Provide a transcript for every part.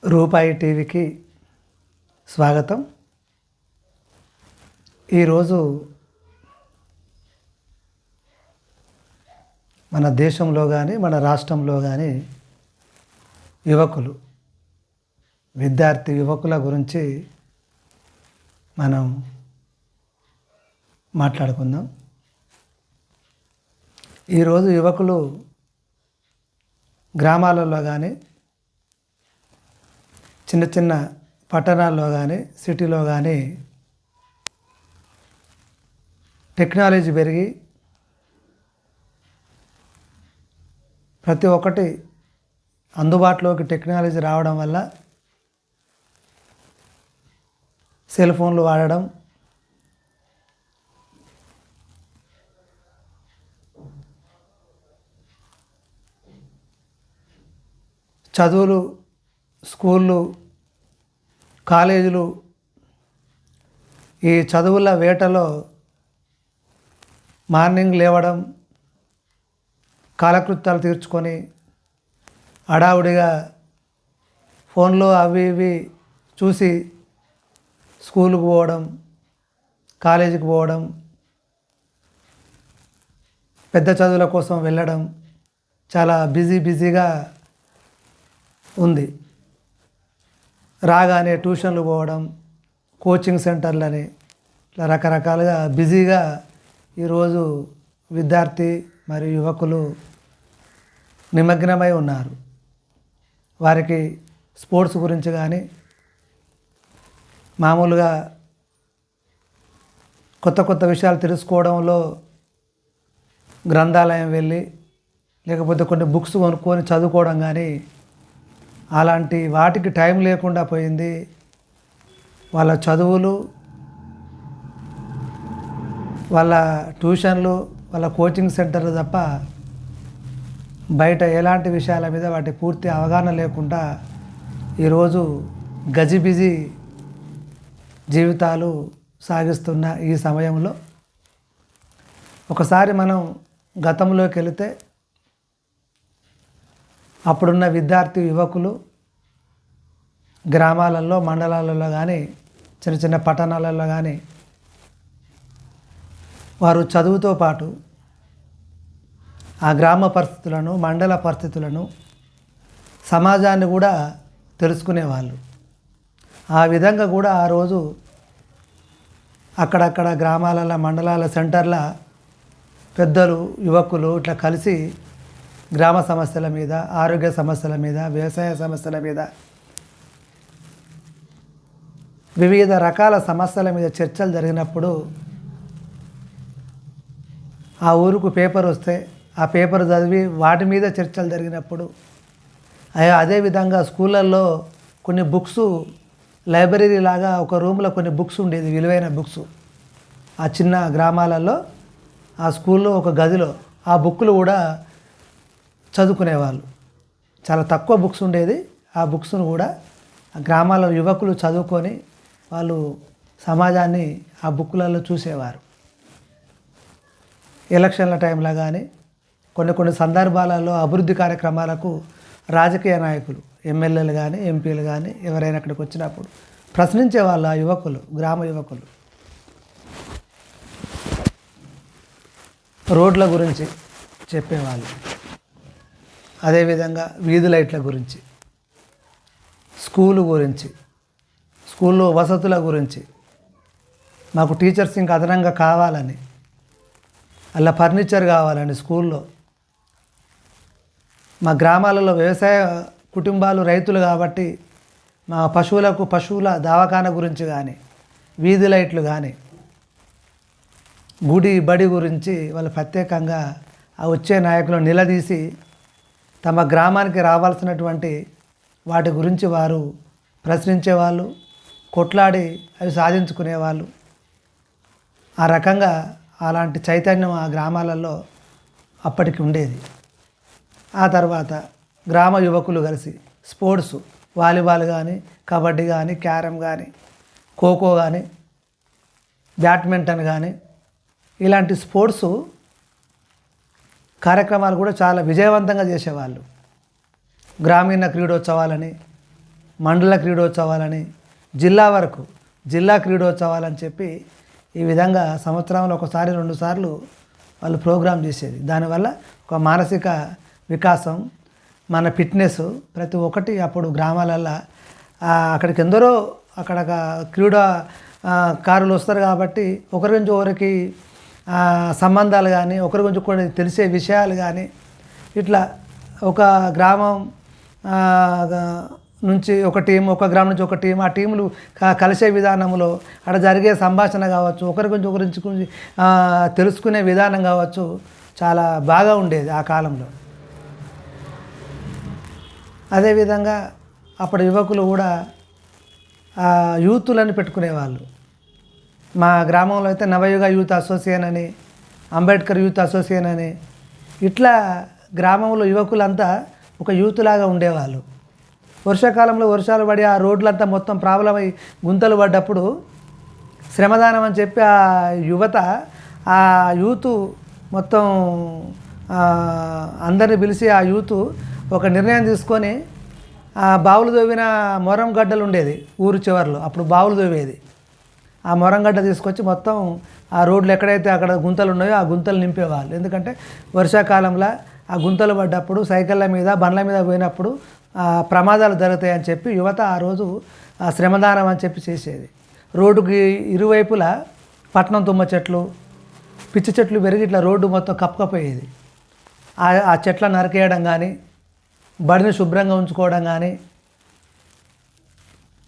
రూపాయి టీవీకి స్వాగతం. ఈరోజు మన దేశంలో కానీ మన రాష్ట్రంలో కానీ విద్యార్థి యువకుల గురించి మనం మాట్లాడుకుందాం. ఈరోజు యువకులు గ్రామాలలో కానీ చిన్న చిన్న పట్టణాల్లో కానీ సిటీలో కానీ టెక్నాలజీ పెరిగి ప్రతి ఒక్కటి అందుబాటులోకి టెక్నాలజీ రావడం వల్ల సెల్ ఫోన్లు వాడడం, చదువులు, స్కూళ్ళు, కాలేజీలు, ఈ చదువుల వేటలో మార్నింగ్ లేవడం, కాలకృత్యాలు తీర్చుకొని హడావుడిగా ఫోన్లో అవి ఇవి చూసి స్కూలుకు పోవడం, కాలేజీకి పోవడం, పెద్ద చదువుల కోసం వెళ్ళడం చాలా బిజీగా ఉంది. రాగానే ట్యూషన్లు పోవడం, కోచింగ్ సెంటర్లని, ఇట్లా రకరకాలుగా బిజీగా ఈరోజు విద్యార్థి మరియు యువకులు నిమగ్నమై ఉన్నారు. వారికి స్పోర్ట్స్ గురించి కానీ మామూలుగా కొత్త విషయాలు తెలుసుకోవడంలో గ్రంథాలయం వెళ్ళి లేకపోతే కొన్ని బుక్స్ కొనుక్కొని చదువుకోవడం కానీ అలాంటి వాటికి టైం లేకుండా పోయింది. వాళ్ళ చదువులు, వాళ్ళ ట్యూషన్లు, వాళ్ళ కోచింగ్ సెంటర్లు తప్ప బయట ఎలాంటి విషయాల మీద వాటి పూర్తి అవగాహన లేకుండా ఈరోజు గజిబిజి జీవితాలు సాగిస్తున్న ఈ సమయంలో ఒకసారి మనం గతంలోకి వెళితే అప్పుడున్న విద్యార్థి యువకులు గ్రామాలలో, మండలాలలో కానీ చిన్న చిన్న పట్టణాలలో కానీ వారు చదువుతో పాటు ఆ గ్రామ పరిస్థితులను, మండల పరిస్థితులను, సమాజాన్ని కూడా తెలుసుకునేవాళ్ళు. ఆ విధంగా కూడా ఆ రోజు అక్కడక్కడ గ్రామాల, మండలాల సెంటర్ల పెద్దలు, యువకులు ఇట్లా కలిసి గ్రామ సమస్యల మీద, ఆరోగ్య సమస్యల మీద, వ్యవసాయ సమస్యల మీద, వివిధ రకాల సమస్యల మీద చర్చలు జరిగినప్పుడు ఆ ఊరుకు పేపర్ వస్తే ఆ పేపర్ చదివి వాటి మీద చర్చలు జరిగినప్పుడు, అదేవిధంగా స్కూళ్ళల్లో కొన్ని బుక్స్, లైబ్రరీ లాగా ఒక రూమ్లో కొన్ని బుక్స్ ఉండేది, విలువైన బుక్స్. ఆ చిన్న గ్రామాలలో ఆ స్కూల్లో ఒక గదిలో ఆ బుక్కులు కూడా చదువుకునేవాళ్ళు. చాలా తక్కువ బుక్స్ ఉండేది. ఆ బుక్స్ను కూడా ఆ గ్రామాల యువకులు చదువుకొని వాళ్ళు సమాజాన్ని ఆ బుక్కులలో చూసేవారు. ఎలక్షన్ల టైంలో కానీ కొన్ని సందర్భాలలో అభివృద్ధి కార్యక్రమాలకు రాజకీయ నాయకులు, ఎమ్మెల్యేలు కానీ ఎంపీలు కానీ ఎవరైనా అక్కడికి వచ్చినప్పుడు ప్రశ్నించేవాళ్ళు. ఆ యువకులు, గ్రామ యువకులు రోడ్ల గురించి చెప్పేవాళ్ళు, అదేవిధంగా వీధి లైట్ల గురించి, స్కూలు గురించి, స్కూల్లో వసతుల గురించి, మాకు టీచర్స్ ఇంకా అదనంగా కావాలని, అలా ఫర్నిచర్ కావాలని స్కూల్లో, మా గ్రామాలలో వ్యవసాయ కుటుంబాలు, రైతులు కాబట్టి మా పశువుల దవాఖాన గురించి కానీ, వీధి లైట్లు కానీ, గుడి బడి గురించి వాళ్ళు ప్రత్యేకంగా ఆ వచ్చే నాయకులను నిలదీసి తమ గ్రామానికి రావాల్సినటువంటి వాటి గురించి వారు ప్రశ్నించేవాళ్ళు, కొట్లాడి అవి సాధించుకునేవాళ్ళు. ఆ రకంగా అలాంటి చైతన్యం ఆ గ్రామాలలో అప్పటికి ఉండేది. ఆ తర్వాత గ్రామ యువకులు కలిసి స్పోర్ట్స్, వాలీబాల్ కానీ, కబడ్డీ కానీ, క్యారమ్ కానీ, ఖోఖో కానీ, బ్యాడ్మింటన్ కానీ ఇలాంటి స్పోర్ట్స్ కార్యక్రమాలు కూడా చాలా విజయవంతంగా చేసేవాళ్ళు. గ్రామీణ క్రీడోత్సవాలని మండల క్రీడోత్సవాలని, జిల్లా వరకు జిల్లా క్రీడోత్సవాలని చెప్పి ఈ విధంగా సంవత్సరంలో ఒకసారి 2 సార్లు వాళ్ళు ప్రోగ్రాం చేసేది. దానివల్ల ఒక మానసిక వికాసం, మన ఫిట్నెస్ ప్రతి ఒక్కటి అప్పుడు గ్రామాలల్లో అక్కడికి ఎందరో అక్కడ క్రీడా కారులు వస్తారు కాబట్టి ఒకరి గురించి ఒకరికి సంబంధాలు కానీ, ఒకరి గురించి కొన్ని తెలిసే విషయాలు కానీ, ఇట్లా ఒక గ్రామం నుంచి ఒక టీం, ఒక గ్రామం నుంచి ఒక టీం, ఆ టీములు కలిసే విధానంలో అక్కడ జరిగే సంభాషణ కావచ్చు, ఒకరి గురించి తెలుసుకునే విధానం కావచ్చు, చాలా బాగా ఉండేది ఆ కాలంలో. అదేవిధంగా అప్పటి యువకులు కూడా యూతులను పెట్టుకునేవాళ్ళు. మా గ్రామంలో అయితే నవయుగ యూత్ అసోసియేషన్ అని, అంబేద్కర్ యూత్ అసోసియేషన్ అని, ఇట్లా గ్రామంలో యువకులంతా ఒక యూత్ లాగా ఉండేవాళ్ళు. వర్షాకాలంలో వర్షాలు పడి ఆ రోడ్లంతా మొత్తం ప్రాబ్లం అయ్యి గుంతలు పడ్డప్పుడు శ్రమదానం అని చెప్పి ఆ యువత, ఆ యూత్ మొత్తం అందరిని పిలిచి ఆ యూత్ ఒక నిర్ణయం తీసుకొని ఆ బావులు తవ్విన మొరం గడ్డలు ఉండేది ఊరు చివరిలో, అప్పుడు బావులు తవ్వేది. ఆ మొరం గడ్డ తీసుకొచ్చి మొత్తం ఆ రోడ్లు ఎక్కడైతే అక్కడ గుంతలు ఉన్నాయో ఆ గుంతలు నింపేవాళ్ళు. ఎందుకంటే వర్షాకాలంలో ఆ గుంతలు పడ్డప్పుడు సైకిళ్ళ మీద బండ్ల మీద పోయినప్పుడు ప్రమాదాలు జరుగుతాయని చెప్పి యువత ఆ రోజు శ్రమదానం అని చెప్పి చేసేది. రోడ్డుకి ఇరువైపులా పట్నం తుమ్మ చెట్లు, పిచ్చి చెట్లు పెరిగి ఇట్లా రోడ్డు మొత్తం కప్పకపోయేది. ఆ చెట్లను నరికేయడం కానీ, బడిని శుభ్రంగా ఉంచుకోవడం కానీ,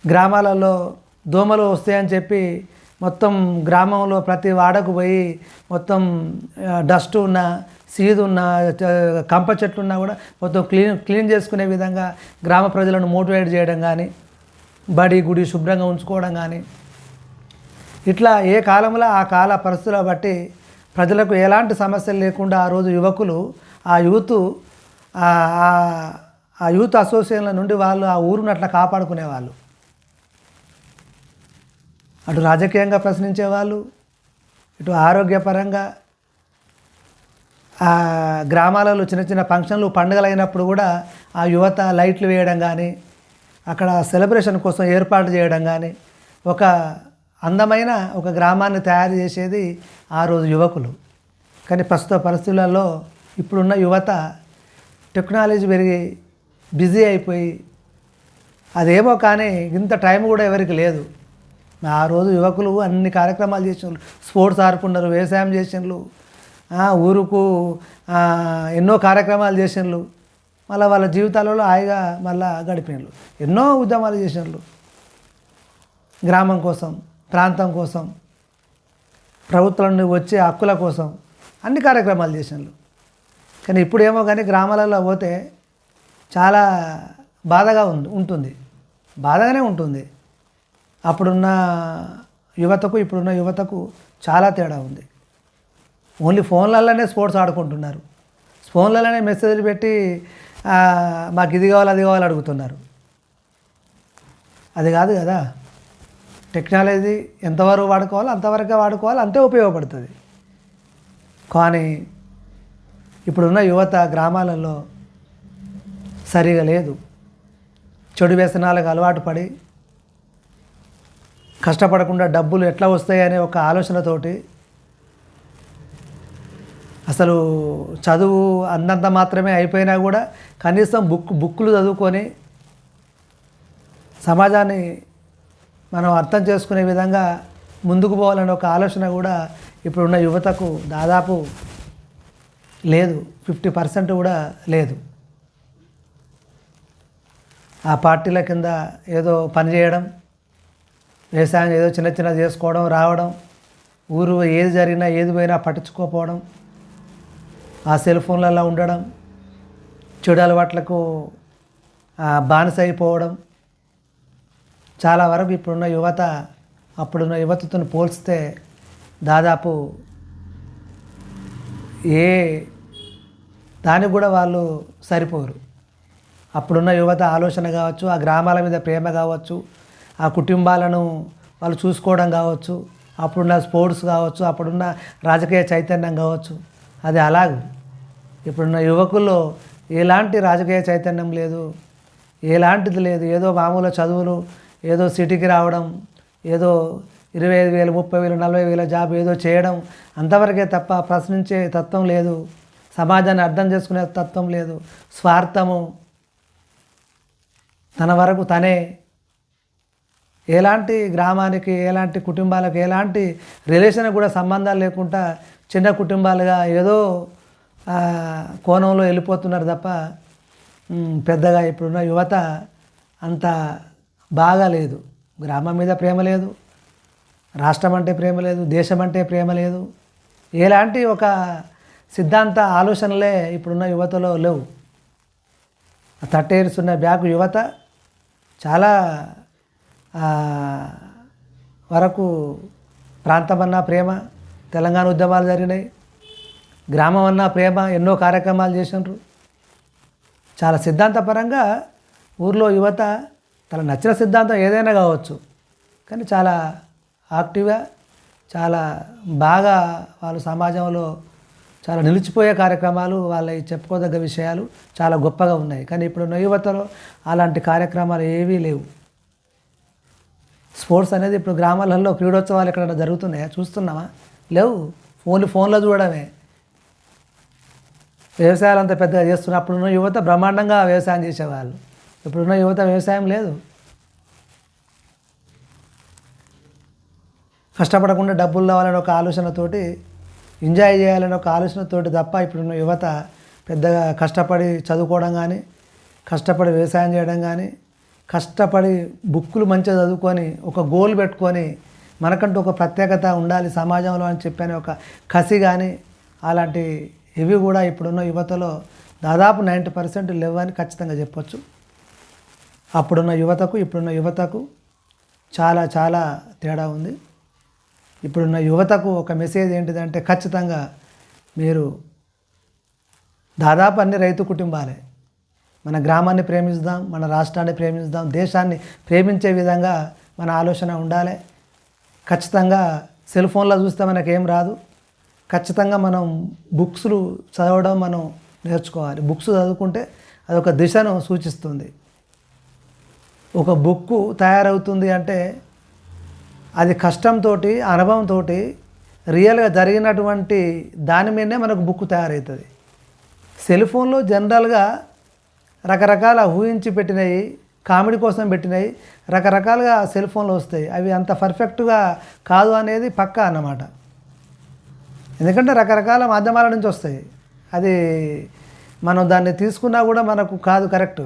గ్రామాలలో దోమలు వస్తాయని చెప్పి మొత్తం గ్రామంలో ప్రతి వాడకు పోయి మొత్తం డస్ట్ ఉన్న, సీదు ఉన్న, కంప చెట్లు ఉన్నా కూడా మొత్తం క్లీన్ చేసుకునే విధంగా గ్రామ ప్రజలను మోటివేట్ చేయడం కానీ, బడి గుడి శుభ్రంగా ఉంచుకోవడం కానీ, ఇట్లా ఏ కాలంలో ఆ కాల పరిస్థితుల బట్టి ప్రజలకు ఎలాంటి సమస్యలు లేకుండా ఆ రోజు యువకులు ఆ యూత్ అసోసియేషన్ల నుండి వాళ్ళు ఆ ఊరును అట్లా కాపాడుకునేవాళ్ళు. అటు రాజకీయంగా ప్రశ్నించేవాళ్ళు, ఇటు ఆరోగ్యపరంగా గ్రామాలలో చిన్న చిన్న ఫంక్షన్లు పండుగలు అయినప్పుడు కూడా ఆ యువత లైట్లు వేయడం కానీ, అక్కడ సెలబ్రేషన్ కోసం ఏర్పాటు చేయడం కానీ, ఒక అందమైన ఒక గ్రామాన్ని తయారు చేసేది ఆ రోజు యువకులు. కానీ ప్రస్తుత పరిస్థితులలో ఇప్పుడున్న యువత టెక్నాలజీ పెరిగి బిజీ అయిపోయి అదేమో కానీ ఇంత టైం కూడా ఎవరికి లేదు. ఆ రోజు యువకులు అన్ని కార్యక్రమాలు చేసినారు, స్పోర్ట్స్ ఆడుకున్నారు, వ్యవసాయం చేసినారు, ఊరుకు ఎన్నో కార్యక్రమాలు చేసినారు. మళ్ళీ వాళ్ళ జీవితాలలో హాయిగా మళ్ళీ గడిపినారు. ఎన్నో ఉద్యమాలు చేసినారు గ్రామం కోసం, ప్రాంతం కోసం, ప్రభుత్వం నుండి వచ్చే హక్కుల కోసం అన్ని కార్యక్రమాలు చేసినారు. కానీ ఇప్పుడేమో కానీ గ్రామాలలో పోతే చాలా బాధగా ఉంటుంది, బాధగానే ఉంటుంది. అప్పుడున్న యువతకు ఇప్పుడున్న యువతకు చాలా తేడా ఉంది. ఓన్లీ ఫోన్లలోనే స్పోర్ట్స్ ఆడుకుంటున్నారు, ఫోన్లలోనే మెసేజ్లు పెట్టి మాకు ఇది కావాలి అది కావాలి అడుగుతున్నారు. అది కాదు కదా. టెక్నాలజీ ఎంతవరకు వాడుకోవాలో అంతవరకే వాడుకోవాలి, అంతే ఉపయోగపడుతుంది. కానీ ఇప్పుడున్న యువత గ్రామాలలో సరిగా లేదు. చెడు వ్యసనాలకు అలవాటు పడి కష్టపడకుండా డబ్బులు ఎట్లా వస్తాయనే ఒక ఆలోచనతోటి అసలు చదువు అందంత మాత్రమే అయిపోయినా కూడా కనీసం బుక్కులు చదువుకొని సమాజాన్ని మనం అర్థం చేసుకునే విధంగా ముందుకు పోవాలనే ఒక ఆలోచన కూడా ఇప్పుడున్న యువతకు దాదాపు లేదు, 50% కూడా లేదు. ఆ పార్టీల కింద ఏదో పని చేయడం, వ్యవసాయం ఏదో చిన్న చిన్న చేసుకోవడం, రావడం, ఊరు ఏది జరిగినా ఏది పోయినా పట్టించుకోకపోవడం, ఆ సెల్ ఫోన్లలో ఉండడం, చెడు అలవాట్లకు బానిస అయిపోవడం. చాలా వరకు ఇప్పుడున్న యువత అప్పుడున్న యువతతో పోల్చితే దాదాపు ఏ దానికి కూడా వాళ్ళు సరిపోరు. అప్పుడున్న యువత ఆలోచన కావచ్చు, ఆ గ్రామాల మీద ప్రేమ కావచ్చు, ఆ కుటుంబాలను వాళ్ళు చూసుకోవడం కావచ్చు, అప్పుడున్న స్పోర్ట్స్ కావచ్చు, అప్పుడున్న రాజకీయ చైతన్యం కావచ్చు, అది అలాగే. ఇప్పుడున్న యువకుల్లో ఎలాంటి రాజకీయ చైతన్యం లేదు, ఎలాంటిది లేదు. ఏదో మామూలు చదువులు, ఏదో సిటీకి రావడం, ఏదో 25,000, 30,000, 40,000 జాబ్ ఏదో చేయడం అంతవరకే తప్ప ప్రశ్నించే తత్వం లేదు. సమాజాన్ని అర్థం చేసుకునే తత్వం లేదు. స్వార్థము, తన వరకు తనే. ఎలాంటి గ్రామానికి, ఎలాంటి కుటుంబాలకు, ఎలాంటి రిలేషన్ కూడా సంబంధాలు లేకుండా చిన్న కుటుంబాలుగా ఏదో కోణంలో వెళ్ళిపోతున్నారు తప్ప పెద్దగా ఇప్పుడున్న యువత అంత బాగా లేదు. గ్రామం మీద ప్రేమ లేదు, రాష్ట్రం అంటే ప్రేమ లేదు, దేశం అంటే ప్రేమ లేదు. ఎలాంటి ఒక సిద్ధాంత ఆలోచనలే ఇప్పుడున్న యువతలో లేవు. 30 years ఉన్న బ్యాక్ యువత చాలా వరకు ప్రాంతం అన్నా ప్రేమ, తెలంగాణ ఉద్యమాలు జరిగినాయి. గ్రామం అన్నా ప్రేమ, ఎన్నో కార్యక్రమాలు చేసినారు. చాలా సిద్ధాంతపరంగా ఊర్లో యువత తన నచ్చిన సిద్ధాంతం ఏదైనా కావచ్చు, కానీ చాలా యాక్టివ్గా, చాలా బాగా వాళ్ళు సమాజంలో చాలా నిలిచిపోయే కార్యక్రమాలు, వాళ్ళ చెప్పుకోదగ్గ విషయాలు చాలా గొప్పగా ఉన్నాయి. కానీ ఇప్పుడున్న యువతలో అలాంటి కార్యక్రమాలు ఏవీ లేవు. స్పోర్ట్స్ అనేది ఇప్పుడు గ్రామాలలో క్రీడోత్సవాలు ఎక్కడైనా జరుగుతున్నాయా? చూస్తున్నామా? లేవు. ఫోన్లో చూడడమే. వ్యవసాయాలు అంత పెద్దగా చేస్తున్నప్పుడున్న యువత బ్రహ్మాండంగా వ్యవసాయం చేసేవాళ్ళు. ఇప్పుడున్న యువత వ్యవసాయం లేదు. కష్టపడకుండా డబ్బులు రావాలని ఒక ఆలోచనతోటి, ఎంజాయ్ చేయాలని ఒక ఆలోచనతోటి తప్ప ఇప్పుడున్న యువత పెద్దగా కష్టపడి చదువుకోవడం కానీ, కష్టపడి వ్యవసాయం చేయడం కానీ, కష్టపడి బుక్కులు మంచిగా చదువుకొని ఒక గోల్ పెట్టుకొని మనకంటూ ఒక ప్రత్యేకత ఉండాలి సమాజంలో అని చెప్పని ఒక కసి కానీ అలాంటి ఇవి కూడా ఇప్పుడున్న యువతలో దాదాపు 90% లేవని ఖచ్చితంగా చెప్పొచ్చు. అప్పుడున్న యువతకు ఇప్పుడున్న యువతకు చాలా చాలా తేడా ఉంది. ఇప్పుడున్న యువతకు ఒక మెసేజ్ ఏంటిదంటే, ఖచ్చితంగా మీరు దాదాపు అన్ని రైతు కుటుంబాలే. మన గ్రామాన్ని ప్రేమిస్తాం, మన రాష్ట్రాన్ని ప్రేమిస్తాం, దేశాన్ని ప్రేమించే విధంగా మన ఆలోచన ఉండాలి. ఖచ్చితంగా సెల్ ఫోన్లో చూస్తే మనకేం రాదు. ఖచ్చితంగా మనం బుక్స్లు చదవడం మనం నేర్చుకోవాలి. బుక్స్ చదువుకుంటే అదొక దిశను సూచిస్తుంది. ఒక బుక్కు తయారవుతుంది అంటే అది కష్టంతో, అనుభవంతో, రియల్గా జరిగినటువంటి దాని మీదనే మనకు బుక్ తయారవుతుంది. సెల్ ఫోన్లో జనరల్గా రకరకాల ఊహించి పెట్టినవి, కామెడీ కోసం పెట్టినవి రకరకాలుగా సెల్ ఫోన్లో వస్తాయి. అవి అంత పర్ఫెక్ట్గా కాదు అనేది పక్కా అన్నమాట. ఎందుకంటే రకరకాల మాధ్యమాల నుంచి వస్తాయి. అది మనం దాన్ని తీసుకున్నా కూడా మనకు కాదు కరెక్ట్.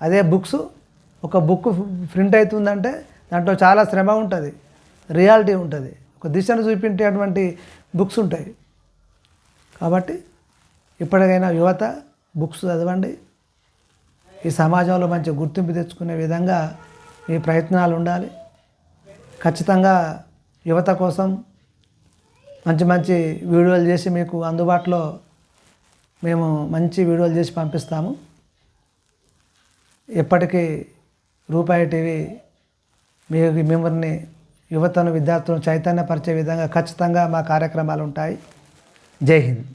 అదే బుక్స్, ఒక బుక్ ప్రింట్ అవుతుందంటే దాంట్లో చాలా శ్రమ ఉంటుంది, రియాలిటీ ఉంటుంది, ఒక దిశను చూపించేటువంటి బుక్స్ ఉంటాయి. కాబట్టి ఇప్పటికైనా యువత బుక్స్ చదవండి. ఈ సమాజంలో మంచి గుర్తింపు తెచ్చుకునే విధంగా మీ ప్రయత్నాలు ఉండాలి. ఖచ్చితంగా యువత కోసం మంచి మంచి వీడియోలు చేసి మీకు అందుబాటులో మేము మంచి వీడియోలు చేసి పంపిస్తాము. ఎప్పటికీ రూపాయి టీవీ మిమ్మల్ని, యువతను, విద్యార్థులను చైతన్యపరిచే విధంగా ఖచ్చితంగా మా కార్యక్రమాలు ఉంటాయి. జై హింద్.